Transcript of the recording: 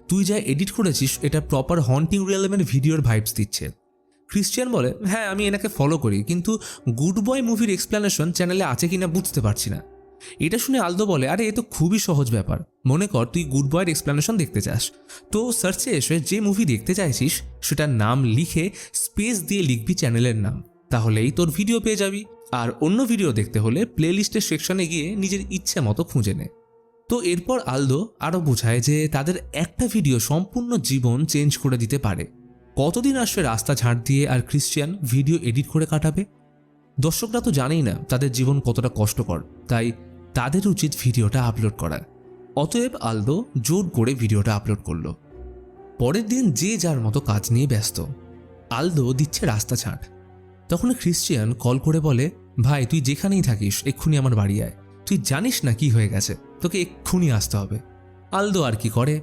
তুই যা এডিট করেছিস এটা প্রপার হন্টিং রিয়েলমের ভিডিওর ভাইবস দিচ্ছে। ক্রিশ্চিয়ান বলে, হ্যাঁ আমি এনাকে ফলো করি, কিন্তু গুড বয় মুভির এক্সপ্লেনেশন চ্যানেলে আছে কিনা বুঝতে পারছি না। এটা শুনে আলদো বলে, আরে এ তো খুবই সহজ ব্যাপার। মনে কর তুই গুড বয়ের এক্সপ্লেনেশন দেখতে চাস, তো সার্চে এসে যে মুভি দেখতে চাইছিস সেটার নাম লিখে স্পেস দিয়ে লিখবি চ্যানেলের নাম, তাহলেই তোর ভিডিও পেয়ে যাবি। আর অন্য ভিডিও দেখতে হলে প্লেলিস্টের সেকশনে গিয়ে নিজের ইচ্ছে মতো খুঁজে নে। তো এরপর আলদো আরও বোঝায় যে তাদের একটা ভিডিও সম্পূর্ণ জীবন চেঞ্জ করে দিতে পারে। কতদিন আসবে রাস্তা ঝাড় দিয়ে আর ক্রিশ্চিয়ান ভিডিও এডিট করে কাটাবে? দর্শকরা তো জানেই না তাদের জীবন কতটা কষ্টকর, তাই তাদের উচিত ভিডিওটা আপলোড করা। অতএব আলদো জোর করে ভিডিওটা আপলোড করলো। পরের দিন যে যার মতো কাজ নিয়ে ব্যস্ত। আলদো দিচ্ছে রাস্তা ছাড়। তখন ক্রিশ্চিয়ান কল করে বলে, ভাই তুই যেখানেই থাকিস এক্ষুনি আমার বাড়ি আয়, তুই জানিস না কি হয়ে গেছে, তোকে এক্ষুনি আসতে হবে। আলদো আর কি করে,